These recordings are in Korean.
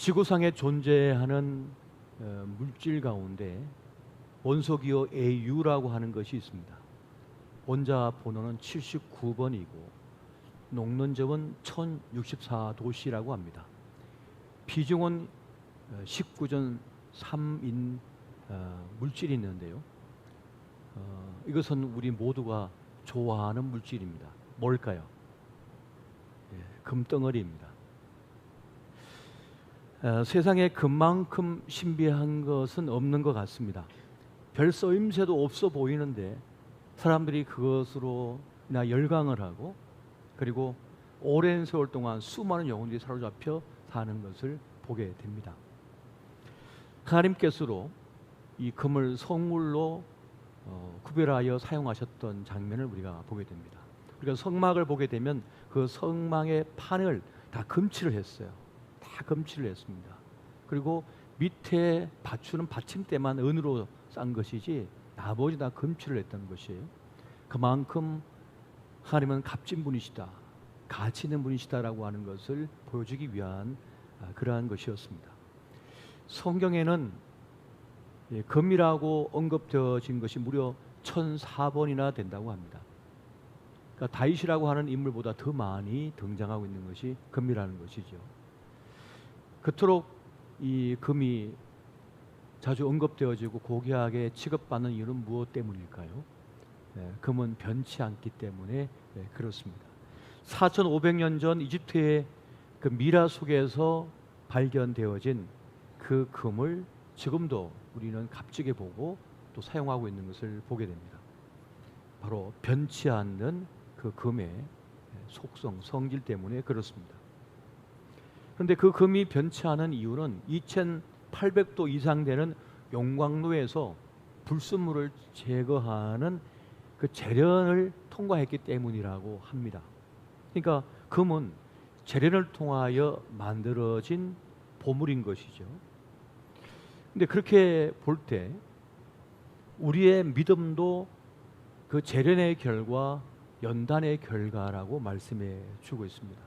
지구상에 존재하는 물질 가운데 원소기호 AU라고 하는 것이 있습니다. 원자 번호는 79번이고 녹는점은 1064도씨라고 합니다. 비중은 19전 3인 물질이 있는데요. 이것은 우리 모두가 좋아하는 물질입니다. 뭘까요? 금덩어리입니다. 세상에 금만큼 신비한 것은 없는 것 같습니다. 별 쓰임새도 없어 보이는데 사람들이 그것으로 열광을 하고 그리고 오랜 세월 동안 수많은 영혼들이 사로잡혀 사는 것을 보게 됩니다. 하나님께서도 이 금을 성물로 구별하여 사용하셨던 장면을 우리가 보게 됩니다. 우리가 성막을 보게 되면 그 성막의 판을 다 금칠을 했어요. 다 금칠을 했습니다. 그리고 밑에 받추는 받침대만 은으로 싼 것이지 나머지 다 금칠을 했던 것이에요. 그만큼 하나님은 값진 분이시다, 가치 있는 분이시다라고 하는 것을 보여주기 위한 그러한 것이었습니다. 성경에는 금이라고 언급되어진 것이 무려 1004번이나 된다고 합니다. 그러니까 다윗이라고 하는 인물보다 더 많이 등장하고 있는 것이 금이라는 것이죠. 그토록 이 금이 자주 언급되어지고 고귀하게 취급받는 이유는 무엇 때문일까요? 금은 변치 않기 때문에 그렇습니다. 4,500년 전 이집트의 그 미라 속에서 발견되어진 그 금을 지금도 우리는 값지게 보고 또 사용하고 있는 것을 보게 됩니다. 바로 변치 않는 그 금의 속성, 성질 때문에 그렇습니다. 그런데 그 금이 변치 않은 이유는 2800도 이상 되는 용광로에서 불순물을 제거하는 그 재련을 통과했기 때문이라고 합니다. 그러니까 금은 재련을 통하여 만들어진 보물인 것이죠. 근데 그렇게 볼 때 우리의 믿음도 그 재련의 결과, 연단의 결과라고 말씀해 주고 있습니다.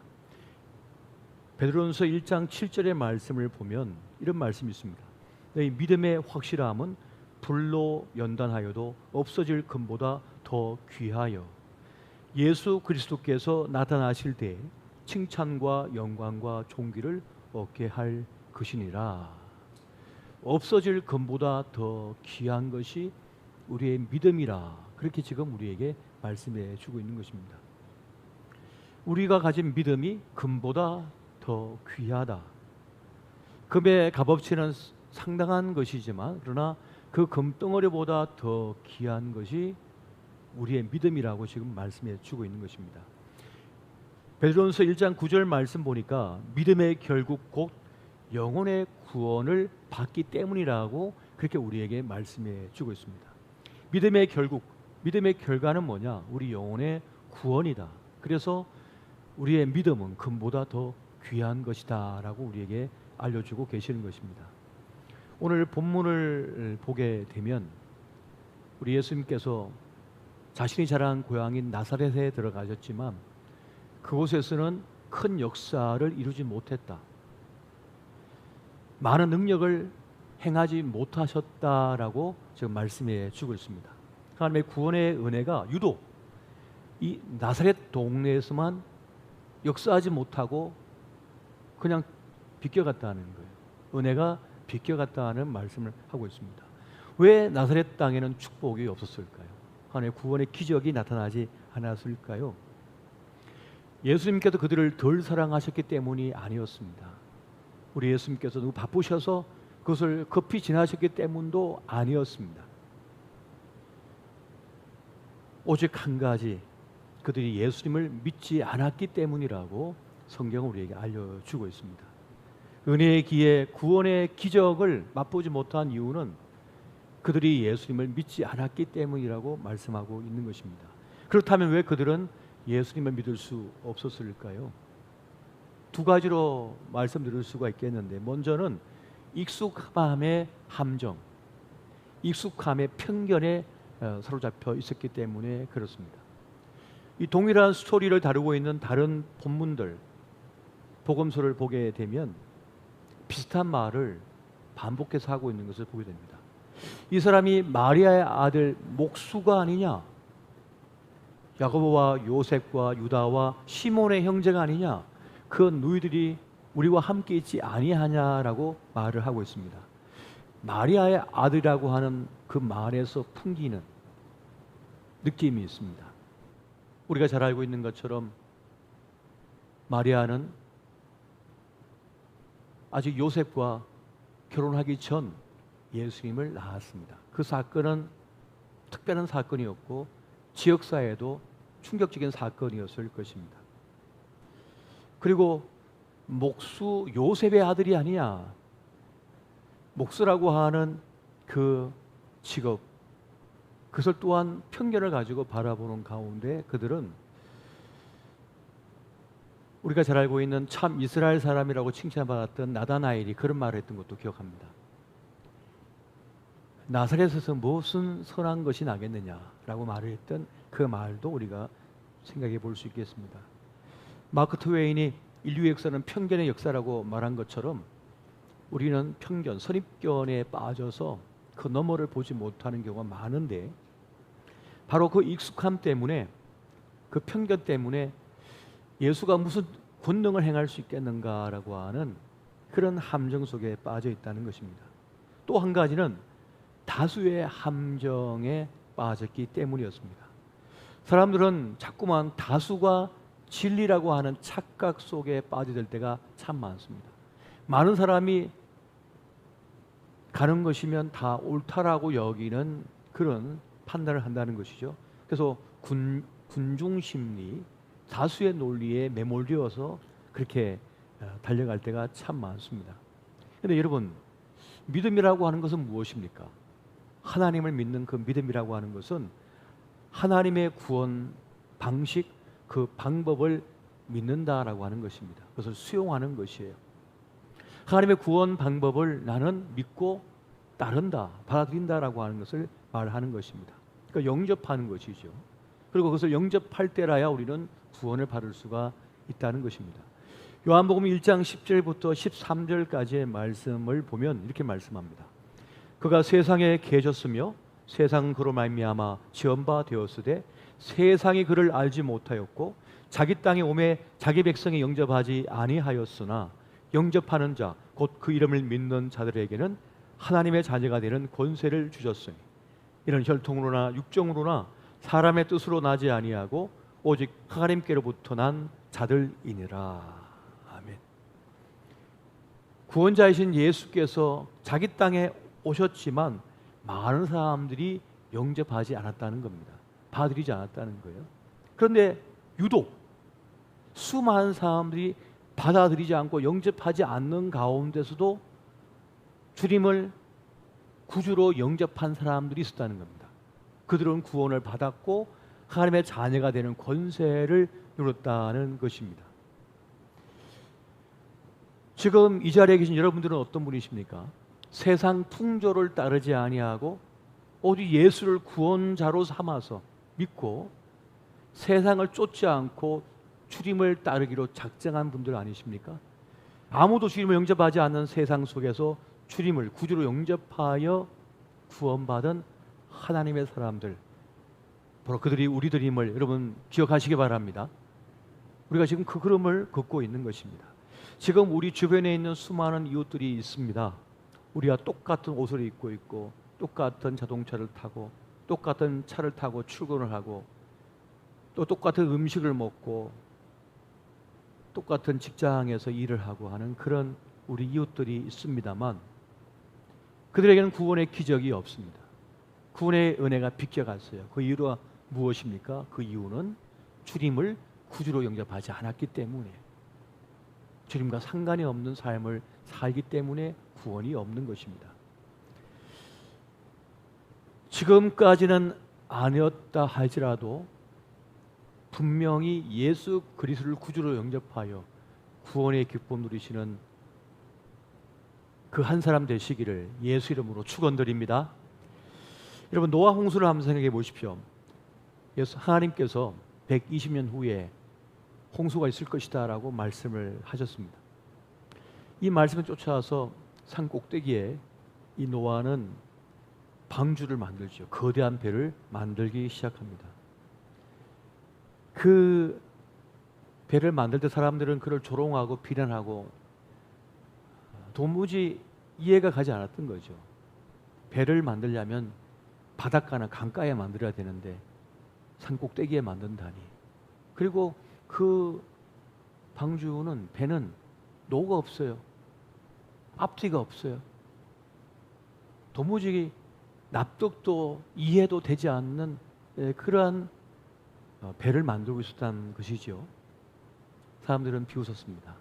베드로전서 1장 7절의 말씀을 보면 이런 말씀이 있습니다. 너희 믿음의 확실함은 불로 연단하여도 없어질 금보다 더 귀하여 예수 그리스도께서 나타나실 때 칭찬과 영광과 존귀를 얻게 할 것이니라. 없어질 금보다 더 귀한 것이 우리의 믿음이라. 그렇게 지금 우리에게 말씀해 주고 있는 것입니다. 우리가 가진 믿음이 금보다 더 귀하다. 금의 값어치는 상당한 것이지만 그러나 그 금덩어리보다 더 귀한 것이 우리의 믿음이라고 지금 말씀해 주고 있는 것입니다. 베드로전서 1장 9절 말씀 보니까 믿음의 결국 곧 영혼의 구원을 받기 때문이라고 그렇게 우리에게 말씀해 주고 있습니다. 믿음의 결국, 믿음의 결과는 뭐냐? 우리 영혼의 구원이다. 그래서 우리의 믿음은 금보다 더 귀한 것이다 라고 우리에게 알려주고 계시는 것입니다. 오늘 본문을 보게 되면 우리 예수님께서 자신이 자란 고향인 나사렛에 들어가셨지만 그곳에서는 큰 역사를 이루지 못했다. 많은 능력을 행하지 못하셨다라고 지금 말씀해 주고 있습니다. 하나님의 구원의 은혜가 유독 이 나사렛 동네에서만 역사하지 못하고 그냥 비껴갔다는 거예요. 은혜가 비껴갔다는 말씀을 하고 있습니다. 왜 나사렛 땅에는 축복이 없었을까요? 하나님의 구원의 기적이 나타나지 않았을까요? 예수님께서 그들을 덜 사랑하셨기 때문이 아니었습니다. 우리 예수님께서 너무 바쁘셔서 그것을 급히 지나셨기 때문도 아니었습니다. 오직 한 가지, 그들이 예수님을 믿지 않았기 때문이라고 성경은 우리에게 알려주고 있습니다. 은혜의 기회, 구원의 기적을 맛보지 못한 이유는 그들이 예수님을 믿지 않았기 때문이라고 말씀하고 있는 것입니다. 그렇다면 왜 그들은 예수님을 믿을 수 없었을까요? 두 가지로 말씀드릴 수가 있겠는데, 먼저는 익숙함의 함정, 익숙함의 편견에 사로잡혀 있었기 때문에 그렇습니다. 이 동일한 스토리를 다루고 있는 다른 본문들, 복음서를 보게 되면 비슷한 말을 반복해서 하고 있는 것을 보게 됩니다. 이 사람이 마리아의 아들 목수가 아니냐? 야고보와 요셉과 유다와 시몬의 형제가 아니냐? 그 누이들이 우리와 함께 있지 아니하냐라고 말을 하고 있습니다. 마리아의 아들이라고 하는 그 말에서 풍기는 느낌이 있습니다. 우리가 잘 알고 있는 것처럼 마리아는 아직 요셉과 결혼하기 전 예수님을 낳았습니다. 그 사건은 특별한 사건이었고 지역사회에도 충격적인 사건이었을 것입니다. 그리고 목수 요셉의 아들이 아니냐. 목수라고 하는 그 직업, 그것을 또한 편견을 가지고 바라보는 가운데 그들은 우리가 잘 알고 있는 참 이스라엘 사람이라고 칭찬받았던 나다나엘이 그런 말을 했던 것도 기억합니다. 나사렛에서 무슨 선한 것이 나겠느냐라고 말을 했던 그 말도 우리가 생각해 볼 수 있겠습니다. 마크 트웨인이 인류의 역사는 편견의 역사라고 말한 것처럼 우리는 편견, 선입견에 빠져서 그 너머를 보지 못하는 경우가 많은데 바로 그 익숙함 때문에, 그 편견 때문에 예수가 무슨 권능을 행할 수 있겠는가라고 하는 그런 함정 속에 빠져 있다는 것입니다. 또 한 가지는 다수의 함정에 빠졌기 때문이었습니다. 사람들은 자꾸만 다수가 진리라고 하는 착각 속에 빠져들 때가 참 많습니다. 많은 사람이 가는 것이면 다 옳다라고 여기는 그런 판단을 한다는 것이죠. 그래서 군중심리, 다수의 논리에 매몰되어서 그렇게 달려갈 때가 참 많습니다. 그런데 여러분, 믿음이라고 하는 것은 무엇입니까? 하나님을 믿는 그 믿음이라고 하는 것은 하나님의 구원 방식, 그 방법을 믿는다라고 하는 것입니다. 그것을 수용하는 것이에요. 하나님의 구원 방법을 나는 믿고 따른다, 받아들인다라고 하는 것을 말하는 것입니다. 그러니까 영접하는 것이죠. 그리고 그것을 영접할 때라야 우리는 구원을 받을 수가 있다는 것입니다. 요한복음 1장 10절부터 13절까지의 말씀을 보면 이렇게 말씀합니다. 그가 세상에 계셨으며 세상은 그로 말미암아 지은 바 되었으되 세상이 그를 알지 못하였고 자기 땅에 오매 자기 백성이 영접하지 아니하였으나 영접하는 자 곧 그 이름을 믿는 자들에게는 하나님의 자녀가 되는 권세를 주셨으니 이런 혈통으로나 육정으로나 사람의 뜻으로 나지 아니하고 오직 하나님께로부터 난 자들이니라. 아멘. 구원자이신 예수께서 자기 땅에 오셨지만 많은 사람들이 영접하지 않았다는 겁니다. 받아들이지 않았다는 거예요. 그런데 유독 수많은 사람들이 받아들이지 않고 영접하지 않는 가운데서도 주님을 구주로 영접한 사람들이 있었다는 겁니다. 그들은 구원을 받았고 하나님의 자녀가 되는 권세를 누렸다는 것입니다. 지금 이 자리에 계신 여러분들은 어떤 분이십니까? 세상 풍조를 따르지 아니하고 오직 예수를 구원자로 삼아서 믿고 세상을 쫓지 않고 주님을 따르기로 작정한 분들 아니십니까? 아무도 주님을 영접하지 않는 세상 속에서 주님을 구주로 영접하여 구원받은 하나님의 사람들, 바로 그들이 우리들임을 여러분 기억하시기 바랍니다. 우리가 지금 그 흐름을 걷고 있는 것입니다. 지금 우리 주변에 있는 수많은 이웃들이 있습니다. 우리와 똑같은 옷을 입고 있고 똑같은 자동차를 타고 똑같은 차를 타고 출근을 하고 또 똑같은 음식을 먹고 똑같은 직장에서 일을 하고 하는 그런 우리 이웃들이 있습니다만 그들에게는 구원의 기적이 없습니다. 구원의 은혜가 비껴갔어요. 그 이유가 무엇입니까? 그 이유는 주님을 구주로 영접하지 않았기 때문에, 주님과 상관이 없는 삶을 살기 때문에 구원이 없는 것입니다. 지금까지는 아니었다 할지라도 분명히 예수 그리스도를 구주로 영접하여 구원의 기쁨 누리시는 그 한 사람 되시기를 예수 이름으로 축원드립니다. 여러분, 노아 홍수를 한번 생각해 보십시오. 하나님께서 120년 후에 홍수가 있을 것이다 라고 말씀을 하셨습니다. 이 말씀을 쫓아와서 산 꼭대기에 이 노아는 방주를 만들죠. 거대한 배를 만들기 시작합니다. 그 배를 만들 때 사람들은 그를 조롱하고 비난하고 도무지 이해가 가지 않았던 거죠. 배를 만들려면 바닷가나 강가에 만들어야 되는데 산 꼭대기에 만든다니. 그리고 그 방주는 배는 노가 없어요. 앞뒤가 없어요. 도무지 납득도 이해도 되지 않는 그러한 배를 만들고 있었다는 것이죠. 사람들은 비웃었습니다.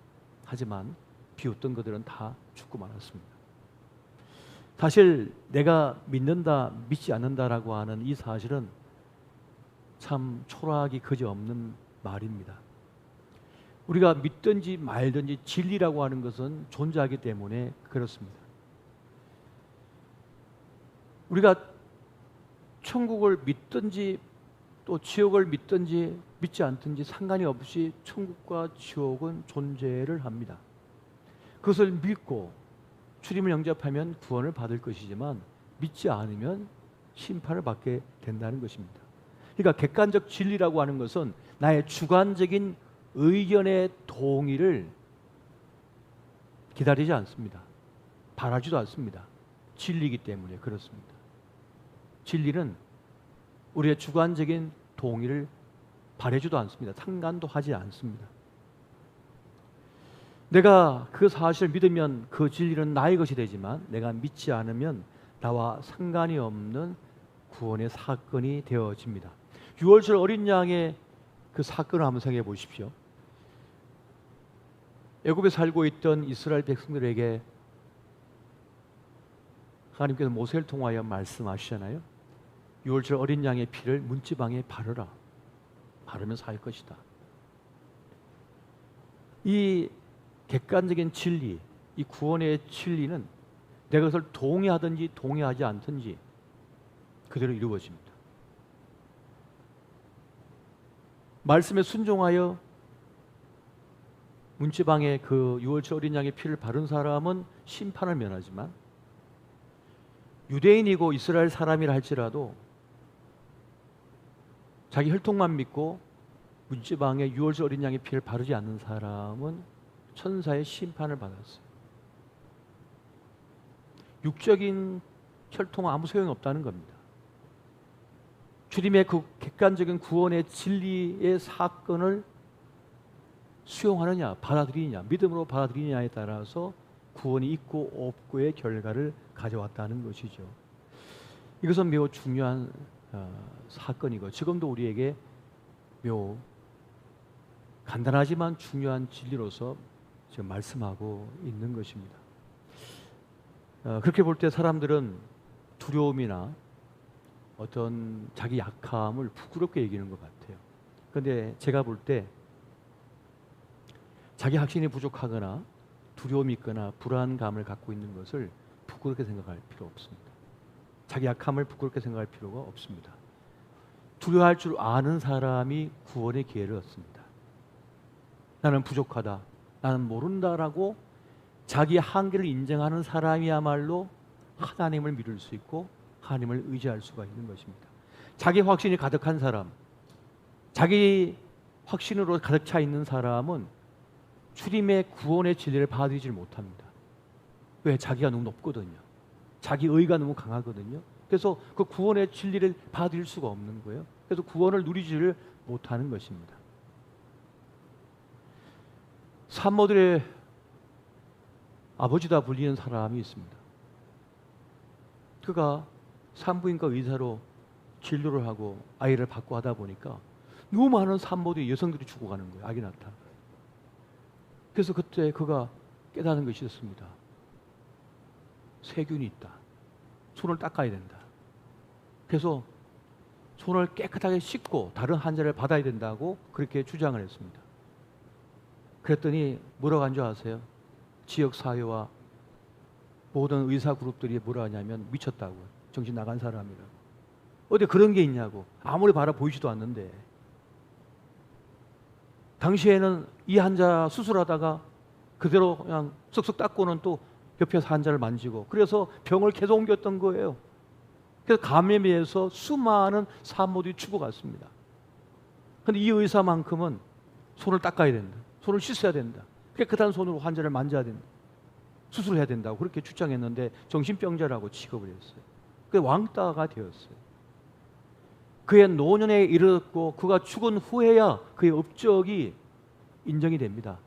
하지만 비웃던 그들은 다 죽고 말았습니다. 사실 내가 믿는다, 믿지 않는다라고 하는 이 사실은 참 초라하기 그지없는 말입니다. 우리가 믿든지 말든지 진리라고 하는 것은 존재하기 때문에 그렇습니다. 우리가 천국을 믿든지 또 지옥을 믿든지 믿지 않든지 상관이 없이 천국과 지옥은 존재를 합니다. 그것을 믿고 주님을 영접하면 구원을 받을 것이지만 믿지 않으면 심판을 받게 된다는 것입니다. 그러니까 객관적 진리라고 하는 것은 나의 주관적인 의견의 동의를 기다리지 않습니다. 바라지도 않습니다. 진리이기 때문에 그렇습니다. 진리는 우리의 주관적인 동의를 바라지도 않습니다. 상관도 하지 않습니다. 내가 그 사실을 믿으면 그 진리는 나의 것이 되지만 내가 믿지 않으면 나와 상관이 없는 구원의 사건이 되어집니다. 6월절 어린 양의 그 사건을 한번 생각해 보십시오. 애굽에 살고 있던 이스라엘 백성들에게 하나님께서 모세를 통하여 말씀하시잖아요. 6월절 어린 양의 피를 문지방에 바르라. 바르면 살 것이다. 이 객관적인 진리, 이 구원의 진리는 내가 그것을 동의하든지 동의하지 않든지 그대로 이루어집니다. 말씀에 순종하여 문지방에 그 6월절 어린 양의 피를 바른 사람은 심판을 면하지만 유대인이고 이스라엘 사람이라 할지라도 자기 혈통만 믿고 문지방에 6월절 어린 양의 피를 바르지 않는 사람은 천사의 심판을 받았어요. 육적인 혈통은 아무 소용이 없다는 겁니다. 주님의 그 객관적인 구원의 진리의 사건을 수용하느냐, 받아들이느냐, 믿음으로 받아들이느냐에 따라서 구원이 있고 없고의 결과를 가져왔다는 것이죠. 이것은 매우 중요한 사건이고 지금도 우리에게 매우 간단하지만 중요한 진리로서 지금 말씀하고 있는 것입니다. 그렇게 볼 때 사람들은 두려움이나 어떤 자기 약함을 부끄럽게 여기는 것 같아요. 그런데 제가 볼 때 자기 확신이 부족하거나 두려움이 있거나 불안감을 갖고 있는 것을 부끄럽게 생각할 필요 없습니다. 자기 약함을 부끄럽게 생각할 필요가 없습니다. 두려워할 줄 아는 사람이 구원의 기회를 얻습니다. 나는 부족하다, 나는 모른다라고 자기 한계를 인정하는 사람이야말로 하나님을 믿을 수 있고 하나님을 의지할 수가 있는 것입니다. 자기 확신이 가득한 사람, 자기 확신으로 가득 차 있는 사람은 주님의 구원의 진리를 받아들이지 못합니다. 왜? 자기가 너무 높거든요. 자기 의가 너무 강하거든요. 그래서 그 구원의 진리를 받아들일 수가 없는 거예요. 그래서 구원을 누리지를 못하는 것입니다. 산모들의 아버지다 불리는 사람이 있습니다. 그가 산부인과 의사로 진료를 하고 아이를 받고 하다 보니까 너무 많은 산모들이 여성들이 죽어가는 거예요. 아기 낳다. 그래서 그때 그가 깨닫는 것이 있었습니다. 세균이 있다. 손을 닦아야 된다. 그래서 손을 깨끗하게 씻고 다른 환자를 받아야 된다고 그렇게 주장을 했습니다. 그랬더니 뭐라고 한 줄 아세요? 지역사회와 모든 의사 그룹들이 뭐라 하냐면 미쳤다고, 정신 나간 사람이라고. 어디 그런 게 있냐고. 아무리 바라 보이지도 않는데. 당시에는 이 환자 수술하다가 그대로 그냥 쓱쓱 닦고는 또 옆에서 환자를 만지고, 그래서 병을 계속 옮겼던 거예요. 그래서 감염에 의해서 수많은 산모들이 죽어갔습니다. 그런데 이 의사만큼은 손을 닦아야 된다, 손을 씻어야 된다, 깨끗한 손으로 환자를 만져야 된다, 수술을 해야 된다고 그렇게 주장했는데 정신병자라고 취급을 했어요. 그게 왕따가 되었어요. 그의 노년에 이르렀고 그가 죽은 후에야 그의 업적이 인정이 됩니다.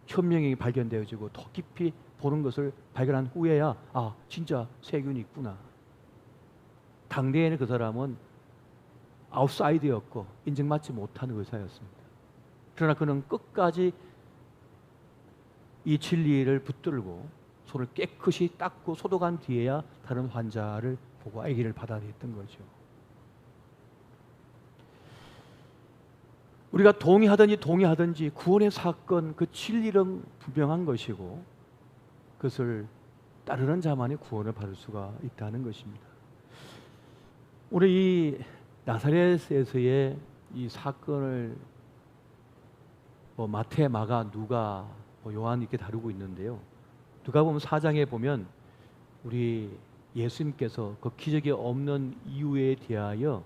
현명이 발견되어지고 더 깊이 보는 것을 발견한 후에야 진짜 세균이 있구나. 당대에는 그 사람은 아웃사이드였고 인정받지 못하는 의사였습니다. 그러나 그는 끝까지 이 진리를 붙들고 손을 깨끗이 닦고 소독한 뒤에야 다른 환자를 보고 아기를 받아들였던 거죠. 우리가 동의하든지 구원의 사건, 그 진리는 분명한 것이고 그것을 따르는 자만이 구원을 받을 수가 있다는 것입니다. 우리 이 나사렛에서의 이 사건을 마태, 마가, 누가, 요한 이렇게 다루고 있는데요. 누가복음 4장에 보면 우리 예수님께서 그 기적이 없는 이유에 대하여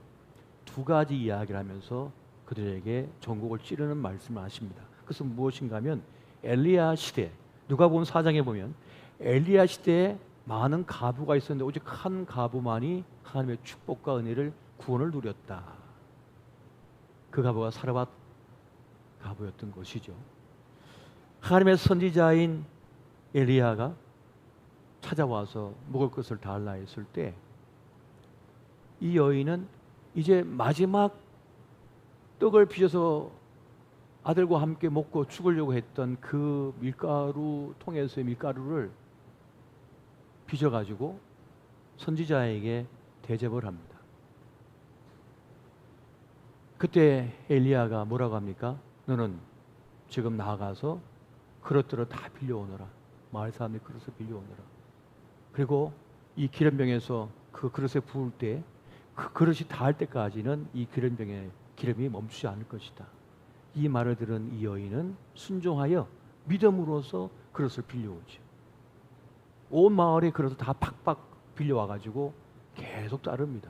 두 가지 이야기를 하면서 그들에게 전곡을 찌르는 말씀을 하십니다. 그것은 무엇인가 하면 엘리야 시대, 누가복음 4장에 보면 엘리야 시대에 많은 과부가 있었는데 오직 한 과부만이 하나님의 축복과 은혜를, 구원을 누렸다. 그 과부가 사르밧 과부였던 것이죠. 하나님의 선지자인 엘리야가 찾아와서 먹을 것을 달라 했을 때 이 여인은 이제 마지막 떡을 빚어서 아들과 함께 먹고 죽으려고 했던 그 밀가루 통에서의 밀가루를 빚어가지고 선지자에게 대접을 합니다. 그때 엘리야가 뭐라고 합니까? 너는 지금 나가서 그릇들을 다 빌려오너라. 마을 사람들이 그릇을 빌려오너라. 그리고 이 기름병에서 그 그릇에 부을 때 그 그릇이 닿을 때까지는 이 기름병에 기름이 멈추지 않을 것이다. 이 말을 들은 이 여인은 순종하여 믿음으로써 그릇을 빌려오죠. 온 마을의 그릇을 다 팍팍 빌려와가지고 계속 따릅니다.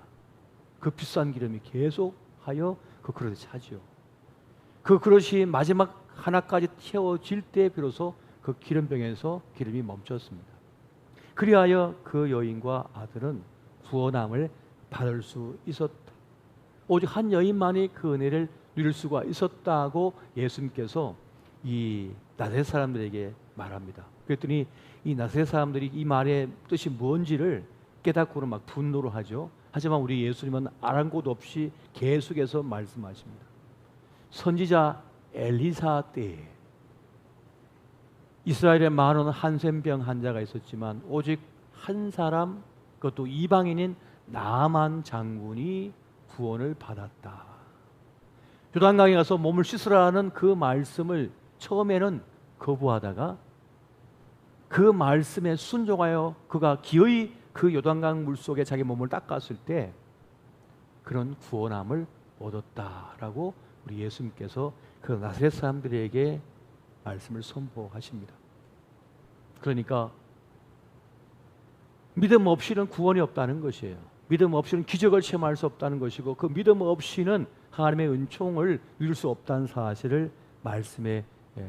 그 비싼 기름이 계속하여 그 그릇에 차지요. 그 그릇이 마지막 하나까지 채워질 때 비로소 그 기름병에서 기름이 멈췄습니다. 그리하여 그 여인과 아들은 구원함을 받을 수 있었다. 오직 한 여인만이 그 은혜를 누릴 수가 있었다고 예수님께서 이 나사렛 사람들에게 말합니다. 그랬더니 이 나사렛 사람들이 이 말의 뜻이 뭔지를 깨닫고는 막 분노를 하죠. 하지만 우리 예수님은 아랑곳 없이 계속해서 말씀하십니다. 선지자 엘리사 때에 이스라엘에 많은 한센병 환자가 있었지만 오직 한 사람, 그것도 이방인인 나만 장군이 구원을 받았다. 요단강에 가서 몸을 씻으라는 그 말씀을 처음에는 거부하다가 그 말씀에 순종하여 그가 기어이 그 요단강 물속에 자기 몸을 닦았을 때 그런 구원함을 얻었다라고 우리 예수님께서 그 나사렛 사람들에게 말씀을 선포하십니다. 그러니까 믿음 없이는 구원이 없다는 것이에요. 믿음 없이는 기적을 체험할 수 없다는 것이고 그 믿음 없이는 하나님의 은총을 누릴 수 없다는 사실을 말씀해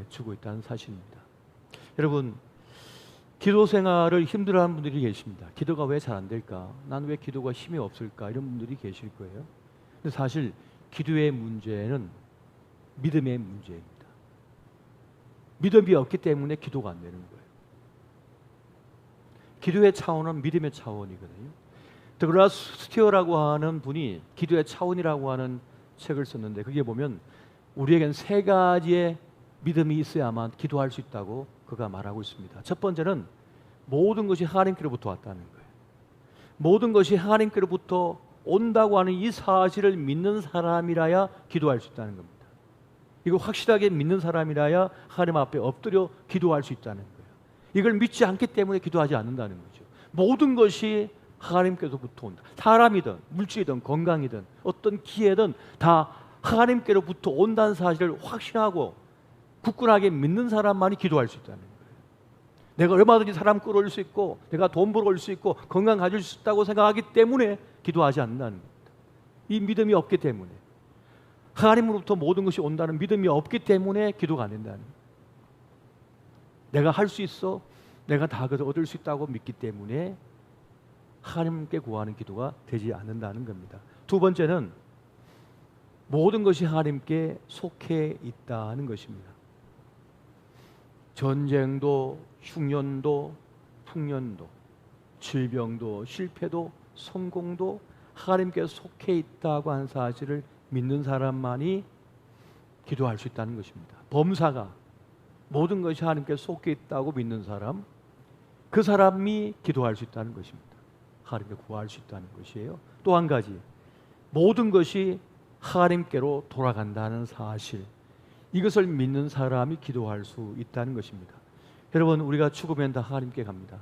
주고 있다는 사실입니다. 여러분, 기도 생활을 힘들어하는 분들이 계십니다. 기도가 왜 잘 안 될까? 난 왜 기도가 힘이 없을까? 이런 분들이 계실 거예요. 근데 사실 기도의 문제는 믿음의 문제입니다. 믿음이 없기 때문에 기도가 안 되는 거예요. 기도의 차원은 믿음의 차원이거든요. 더글라스 스티어라고 하는 분이 기도의 차원이라고 하는 책을 썼는데 거기에 보면 우리에겐 세 가지의 믿음이 있어야만 기도할 수 있다고 그가 말하고 있습니다. 첫 번째는 모든 것이 하나님께로부터 왔다는 거예요. 모든 것이 하나님께로부터 온다고 하는 이 사실을 믿는 사람이라야 기도할 수 있다는 겁니다. 이거 확실하게 믿는 사람이라야 하나님 앞에 엎드려 기도할 수 있다는 거예요. 이걸 믿지 않기 때문에 기도하지 않는다는 거죠. 모든 것이 하나님께로부터 온다. 사람이든 물질이든 건강이든 어떤 기회든 다 하나님께로부터 온다는 사실을 확신하고 굳건하게 믿는 사람만이 기도할 수 있다는 거예요. 내가 얼마든지 사람 끌어올 수 있고 내가 돈 벌어올 수 있고 건강 가질 수 있다고 생각하기 때문에 기도하지 않는다는 겁니다. 이 믿음이 없기 때문에, 하나님으로부터 모든 것이 온다는 믿음이 없기 때문에 기도가 안 된다는 거예요. 내가 할 수 있어, 내가 다 얻을 수 있다고 믿기 때문에 하나님께 구하는 기도가 되지 않는다는 겁니다. 두 번째는 모든 것이 하나님께 속해 있다는 것입니다. 전쟁도, 흉년도, 풍년도, 질병도, 실패도, 성공도 하나님께 속해 있다고 하는 사실을 믿는 사람만이 기도할 수 있다는 것입니다. 범사가 모든 것이 하나님께 속해 있다고 믿는 사람, 그 사람이 기도할 수 있다는 것입니다. 하나님께 구할 수 있다는 것이에요. 또 한 가지, 모든 것이 하나님께로 돌아간다는 사실, 이것을 믿는 사람이 기도할 수 있다는 것입니다. 여러분, 우리가 죽으면 다 하나님께 갑니다.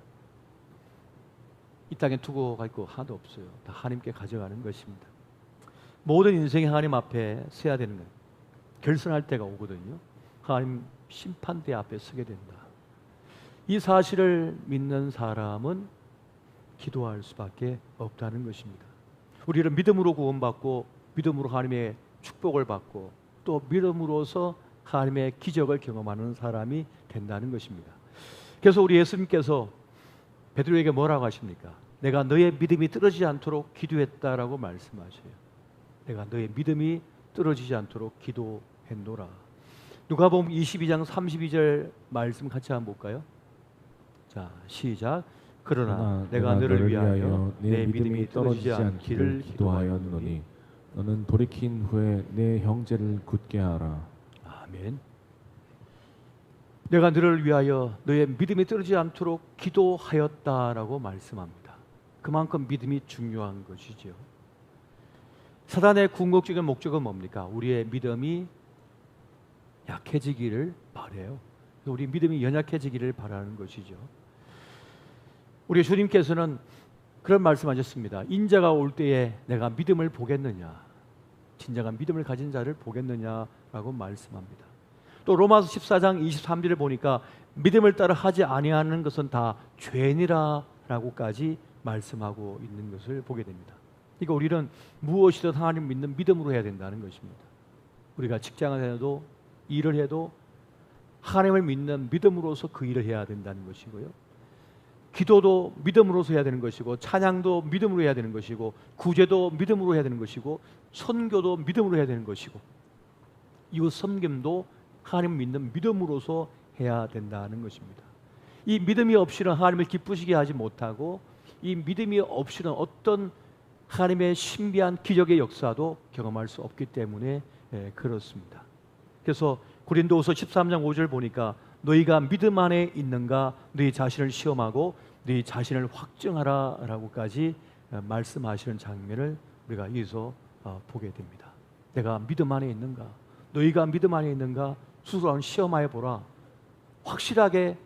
이 땅에 두고 갈 거 하나도 없어요. 다 하나님께 가져가는 것입니다. 모든 인생이 하나님 앞에 서야 되는 거예요. 결선할 때가 오거든요. 하나님 심판대 앞에 서게 된다. 이 사실을 믿는 사람은 기도할 수밖에 없다는 것입니다. 우리는 믿음으로 구원받고 믿음으로 하나님의 축복을 받고 또 믿음으로서 하나님의 기적을 경험하는 사람이 된다는 것입니다. 그래서 우리 예수님께서 베드로에게 뭐라고 하십니까? 내가 너의 믿음이 떨어지지 않도록 기도했다라고 말씀하셔요. 내가 너의 믿음이 떨어지지 않도록 기도했노라. 누가복음 22장 32절 말씀 같이 한번 볼까요? 자, 시작. 그러나 내가 너를 위하여 내 믿음이 떨어지지 않기를 기도하였노니 너는 돌이킨 후에 내 형제를 굳게 하라. 아멘. 내가 너를 위하여 너의 믿음이 떨어지지 않도록 기도하였다라고 말씀합니다. 그만큼 믿음이 중요한 것이죠. 사단의 궁극적인 목적은 뭡니까? 우리의 믿음이 약해지기를 바라요. 우리 믿음이 연약해지기를 바라는 것이죠. 우리 주님께서는 그런 말씀하셨습니다. 인자가 올 때에 내가 믿음을 보겠느냐, 진정한 믿음을 가진 자를 보겠느냐라고 말씀합니다. 또 로마서 14장 23절을 보니까 믿음을 따라 하지 아니하는 것은 다 죄니라라고까지 말씀하고 있는 것을 보게 됩니다. 그러니까 우리는 무엇이든 하나님 믿는 믿음으로 해야 된다는 것입니다. 우리가 직장을 해도 일을 해도 하나님을 믿는 믿음으로서 그 일을 해야 된다는 것이고요. 기도도 믿음으로서 해야 되는 것이고, 찬양도 믿음으로 해야 되는 것이고, 구제도 믿음으로 해야 되는 것이고, 선교도 믿음으로 해야 되는 것이고, 이웃 섬김도 하나님 믿는 믿음으로서 해야 된다는 것입니다. 이 믿음이 없이는 하나님을 기쁘시게 하지 못하고, 이 믿음이 없이는 어떤 하나님의 신비한 기적의 역사도 경험할 수 없기 때문에 그렇습니다. 그래서 고린도후서 13장 5절 보니까 너희가 믿음 안에 있는가 너희 자신을 시험하고 너희 자신을 확증하라 라고까지 말씀하시는 장면을 우리가 여기서 보게 됩니다. 내가 믿음 안에 있는가, 너희가 믿음 안에 있는가 스스로 한번 시험해 보라, 확실하게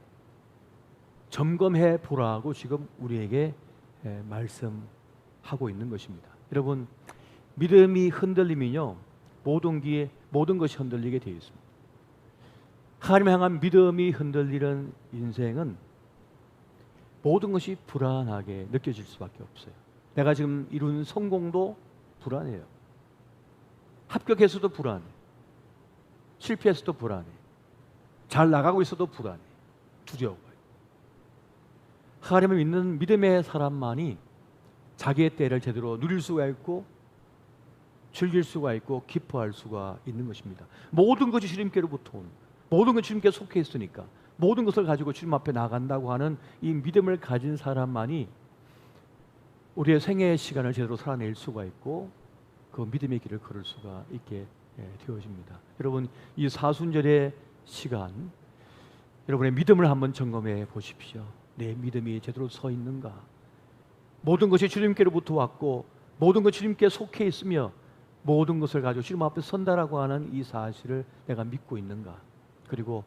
점검해 보라고 지금 우리에게 말씀하고 있는 것입니다. 여러분, 믿음이 흔들리면요 모든 것이 흔들리게 되어 있습니다. 하나님 향한 믿음이 흔들리는 인생은 모든 것이 불안하게 느껴질 수밖에 없어요. 내가 지금 이룬 성공도 불안해요. 합격해서도 불안해. 실패해서도 불안해. 잘 나가고 있어도 불안해. 두려워요. 하나님을 믿는 믿음의 사람만이 자기의 때를 제대로 누릴 수가 있고 즐길 수가 있고 기뻐할 수가 있는 것입니다. 모든 것이 주님께로부터 온, 모든 것이 주님께 속해 있으니까 모든 것을 가지고 주님 앞에 나간다고 하는 이 믿음을 가진 사람만이 우리의 생애의 시간을 제대로 살아낼 수가 있고 그 믿음의 길을 걸을 수가 있게 되어집니다. 여러분, 이 사순절의 시간, 여러분의 믿음을 한번 점검해 보십시오. 내 믿음이 제대로 서 있는가? 모든 것이 주님께로부터 왔고 모든 것이 주님께 속해 있으며 모든 것을 가지고 주님 앞에 선다라고 하는 이 사실을 내가 믿고 있는가? 그리고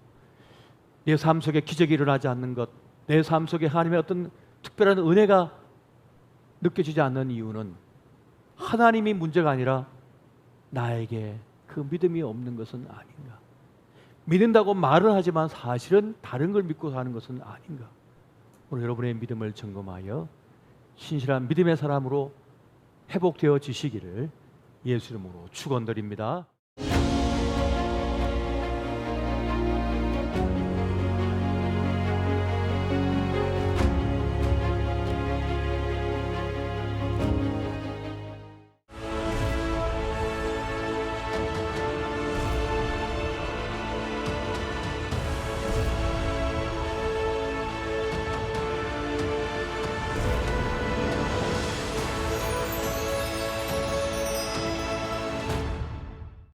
내 삶 속에 기적이 일어나지 않는 것, 내 삶 속에 하나님의 어떤 특별한 은혜가 느껴지지 않는 이유는 하나님이 문제가 아니라 나에게 그 믿음이 없는 것은 아닌가? 믿는다고 말을 하지만 사실은 다른 걸 믿고 사는 것은 아닌가? 오늘 여러분의 믿음을 점검하여 신실한 믿음의 사람으로 회복되어지시기를 예수 이름으로 축원드립니다.